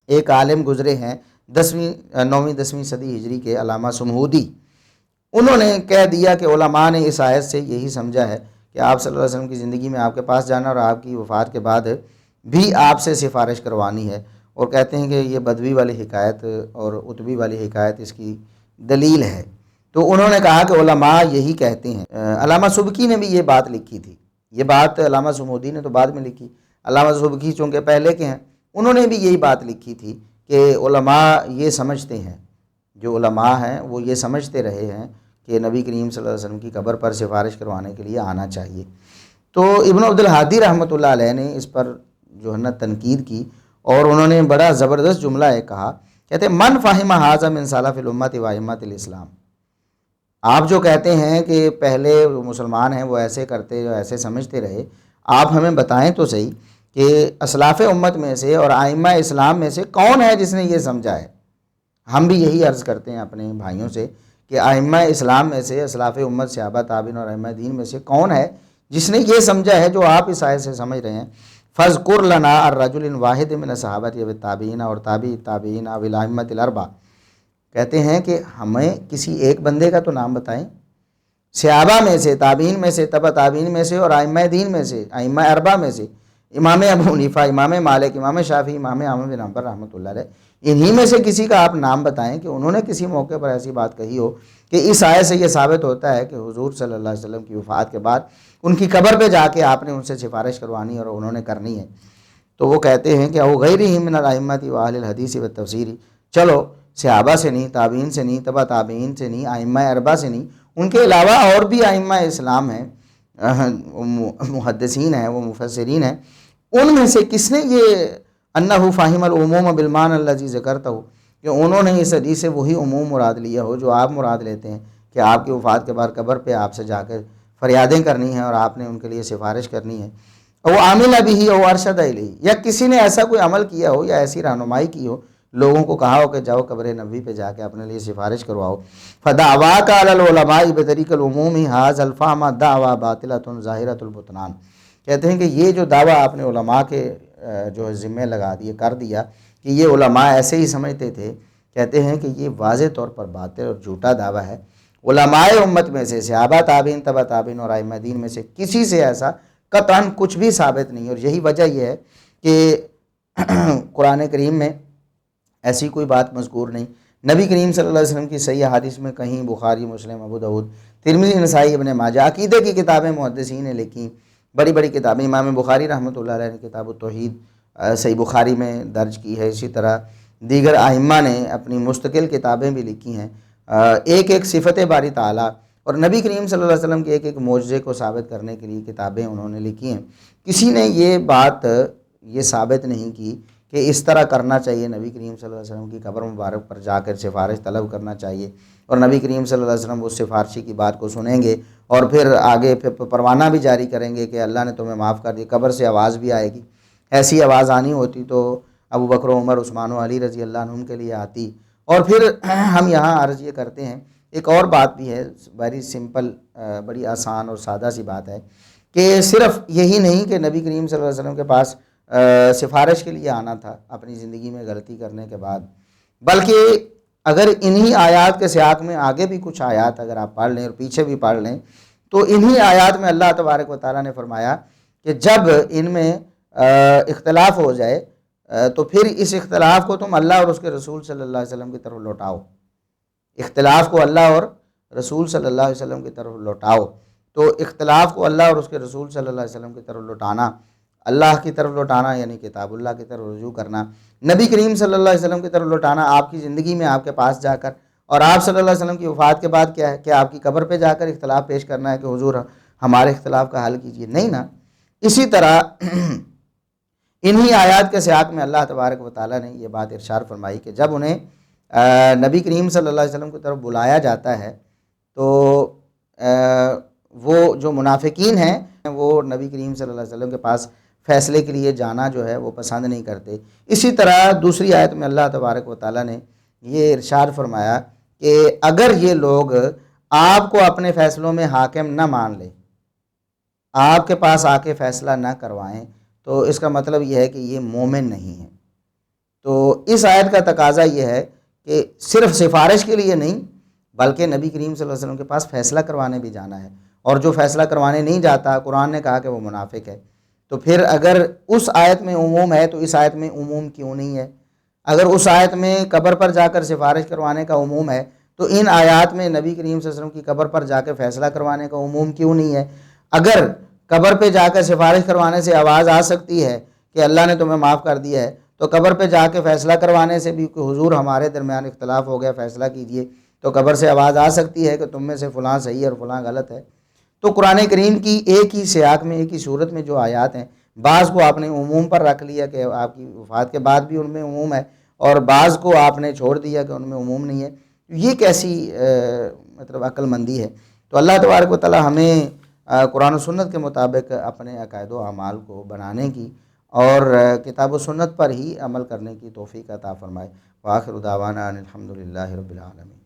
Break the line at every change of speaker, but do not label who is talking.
ایک عالم گزرے ہیں 9ویں 10ویں صدی ہجری کے، علامہ سمہودی، انہوں نے کہہ دیا کہ علماء نے اس آیت سے یہی سمجھا ہے کہ آپ صلی اللہ علیہ وسلم کی زندگی میں آپ کے پاس جانا اور آپ کی وفات کے بعد بھی آپ سے سفارش کروانی ہے، اور کہتے ہیں کہ یہ بدوی والی حکایت اور اتبی والی حکایت اس کی دلیل ہے۔ تو انہوں نے کہا کہ علماء یہی کہتے ہیں۔ علامہ سبکی نے بھی یہ بات لکھی تھی، یہ بات علامہ سمودی نے تو بعد میں لکھی، علامہ سبکی چونکہ پہلے کے ہیں، انہوں نے بھی یہی بات لکھی تھی کہ علماء یہ سمجھتے ہیں، جو علماء ہیں وہ یہ سمجھتے رہے ہیں کہ نبی کریم صلی اللہ علیہ وسلم کی قبر پر سفارش کروانے کے لیے آنا چاہیے۔ تو ابن عبد الہادی رحمۃ اللہ علیہ نے اس پر جو ہے نا تنقید کی، اور انہوں نے بڑا زبردست جملہ ہے کہا، کہتے ہیں من فہم ھذا من سلف الامت و ائمۃ الاسلام۔ آپ جو کہتے ہیں کہ پہلے مسلمان ہیں وہ ایسے کرتے جو ایسے سمجھتے رہے، آپ ہمیں بتائیں تو صحیح کہ اسلاف امت میں سے اور ائمہ اسلام میں سے کون ہے جس نے یہ سمجھا ہے۔ ہم بھی یہی عرض کرتے ہیں اپنے بھائیوں سے کہ ائمہ اسلام میں سے، اسلاف امت صحابہ تابعین اور ائمہ دین میں سے کون ہے جس نے یہ سمجھا ہے جو آپ اس آیت سے سمجھ رہے ہیں۔ فاذکر لنا الرجل واحد من الصحابۃ والتابعین اور تابع تابعین والائمۃ الاربعہ، کہتے ہیں کہ ہمیں کسی ایک بندے کا تو نام بتائیں، صحابہ میں سے، تابعین میں سے، تبع تابعین میں سے اور ائمہ دین میں سے، ائمہ اربعہ میں سے، امام ابو حنیفہ، امام مالک، امام شافعی، امام احمد بن حنبل رحمۃ اللہ علیہ، انہی میں سے کسی کا آپ نام بتائیں کہ انہوں نے کسی موقع پر ایسی بات کہی ہو کہ اس آیت سے یہ ثابت ہوتا ہے کہ حضور صلی اللہ علیہ وسلم کی وفات کے بعد ان کی قبر پہ جا کے آپ نے ان سے سفارش کروانی اور انہوں نے کرنی ہے۔ تو وہ کہتے ہیں کہ او غیرہم من الائمۃ و اہل الحدیث والتفسیر، چلو صحابہ سے نہیں، تابعین سے نہیں، تبع تابعین سے نہیں، ائمہ اربعہ سے نہیں، ان کے علاوہ اور بھی ائمہ اسلام ہیں، محدثین ہیں، وہ مفسرین ہیں، ان میں سے کس نے یہ انہ فاہم العموم بالمعنی الذی ذکرتہ، کہ انہوں نے اس حدیث سے وہی عموم مراد لیا ہو جو آپ مراد لیتے ہیں کہ آپ کی وفات کے بعد قبر پہ آپ سے جا کر فریادیں کرنی ہیں اور آپ نے ان کے لیے سفارش کرنی ہے۔ وہ عامل بھی او ارشد الیہ، یا کسی نے ایسا کوئی عمل کیا ہو یا ایسی رہنمائی کی ہو، لوگوں کو کہا ہو کہ جاؤ قبر نبی پہ جا کے اپنے لیے سفارش کرواؤ۔ فدعواک علی العلماء بطریق العموم ھذا الفہم دعوی باطلۃ ظاہرۃ البطلان، کہتے ہیں کہ یہ جو دعویٰ آپ نے علماء کے جو ذمہ لگا دیے، کر دیا کہ یہ علماء ایسے ہی سمجھتے تھے، کہتے ہیں کہ یہ واضح طور پر باطل اور جھوٹا دعویٰ ہے۔ علماء امت میں سے، صحابہ تابعین، تبع تابعین اور ائمہ دین میں سے کسی سے ایسا قطعاً کچھ بھی ثابت نہیں، اور یہی وجہ یہ ہے کہ قرآن کریم میں ایسی کوئی بات مذکور نہیں۔ نبی کریم صلی اللہ علیہ وسلم کی صحیح حدیث میں کہیں بخاری، مسلم، ابو داؤد، ترمذی، نسائی، ابن ماجہ، عقیدے کی کتابیں محدثین نے لکھی، بڑی بڑی کتابیں، امام بخاری رحمۃ اللہ علیہ نے کتاب التوحید صحیح بخاری میں درج کی ہے، اسی طرح دیگر ائمہ نے اپنی مستقل کتابیں بھی لکھی ہیں، ایک ایک صفت باری تعالیٰ اور نبی کریم صلی اللہ علیہ وسلم کے ایک ایک معجزے کو ثابت کرنے کے لیے کتابیں انہوں نے لکھی ہیں۔ کسی نے یہ بات یہ ثابت نہیں کی کہ اس طرح کرنا چاہیے، نبی کریم صلی اللہ علیہ وسلم کی قبر مبارک پر جا کر سفارش طلب کرنا چاہیے، اور نبی کریم صلی اللہ علیہ وسلم اس سفارشی کی بات کو سنیں گے اور پھر آگے پروانہ بھی جاری کریں گے کہ اللہ نے تمہیں معاف کر دی۔ قبر سے آواز بھی آئے گی، ایسی آواز آنی ہوتی تو ابو بکر و عمر، عثمان و علی رضی اللہ عنہم کے لیے آتی۔ اور پھر ہم یہاں عرض یہ کرتے ہیں، ایک اور بات بھی ہے، بڑی سمپل، بڑی آسان اور سادہ سی بات ہے کہ صرف یہی نہیں کہ نبی کریم صلی اللہ علیہ وسلم کے پاس سفارش کے لیے آنا تھا اپنی زندگی میں غلطی کرنے کے بعد، بلکہ اگر انہی آیات کے سیاق میں آگے بھی کچھ آیات اگر آپ پڑھ لیں اور پیچھے بھی پڑھ لیں تو انہی آیات میں اللہ تبارک و تعالیٰ نے فرمایا کہ جب ان میں اختلاف ہو جائے تو پھر اس اختلاف کو تم اللہ اور اس کے رسول صلی اللہ علیہ وسلم کی طرف لوٹاؤ، اختلاف کو اللہ اور رسول صلی اللہ علیہ وسلم کی طرف لوٹاؤ۔ تو اختلاف کو اللہ اور اس کے رسول صلی اللہ علیہ وسلم کی طرف لوٹانا، اللہ کی طرف لوٹانا یعنی کتاب اللہ کی طرف رجوع کرنا، نبی کریم صلی اللہ علیہ وسلم کی طرف لوٹانا آپ کی زندگی میں آپ کے پاس جا کر، اور آپ صلی اللہ علیہ وسلم کی وفات کے بعد کیا ہے کہ آپ کی قبر پہ جا کر اختلاف پیش کرنا ہے کہ حضور ہمارے اختلاف کا حل کیجیے، نہیں نا۔ اسی طرح انہی آیات کے سیاق میں اللہ تبارک و تعالیٰ نے یہ بات ارشاد فرمائی کہ جب انہیں نبی کریم صلی اللہ علیہ وسلم کی طرف بلایا جاتا ہے تو وہ جو منافقین ہیں وہ نبی کریم صلی اللہ علیہ وسلم کے پاس فیصلے کے لیے جانا جو ہے وہ پسند نہیں کرتے۔ اسی طرح دوسری آیت میں اللہ تبارک و تعالیٰ نے یہ ارشاد فرمایا کہ اگر یہ لوگ آپ کو اپنے فیصلوں میں حاکم نہ مان لیں، آپ کے پاس آ کے فیصلہ نہ کروائیں، تو اس کا مطلب یہ ہے کہ یہ مومن نہیں ہیں۔ تو اس آیت کا تقاضا یہ ہے کہ صرف سفارش کے لیے نہیں بلکہ نبی کریم صلی اللہ علیہ وسلم کے پاس فیصلہ کروانے بھی جانا ہے، اور جو فیصلہ کروانے نہیں جاتا قرآن نے کہا کہ وہ منافق ہے۔ تو پھر اگر اس آیت میں عموم ہے تو اس آیت میں عموم کیوں نہیں ہے؟ اگر اس آیت میں قبر پر جا کر سفارش کروانے کا عموم ہے تو ان آیات میں نبی کریم صلی اللہ علیہ وسلم کی قبر پر جا کے فیصلہ کروانے کا عموم کیوں نہیں ہے؟ اگر قبر پہ جا کر سفارش کروانے سے آواز آ سکتی ہے کہ اللہ نے تمہیں معاف کر دیا ہے، تو قبر پہ جا کے فیصلہ کروانے سے بھی کہ حضور ہمارے درمیان اختلاف ہو گیا فیصلہ کیجئے، تو قبر سے آواز آ سکتی ہے کہ تم میں سے فلاں صحیح ہے اور فلاں غلط ہے۔ تو قرآن کریم کی ایک ہی سیاق میں ایک ہی صورت میں جو آیات ہیں، بعض کو آپ نے عموم پر رکھ لیا کہ آپ کی وفات کے بعد بھی ان میں عموم ہے، اور بعض کو آپ نے چھوڑ دیا کہ ان میں عموم نہیں ہے۔ یہ کیسی مطلب عقل مندی ہے؟ تو اللہ تبارک و تعالی ہمیں قرآن و سنت کے مطابق اپنے عقائد و اعمال کو بنانے کی اور کتاب و سنت پر ہی عمل کرنے کی توفیق عطا فرمائے۔ وآخر دعوانا ان الحمد للہ رب العالمین۔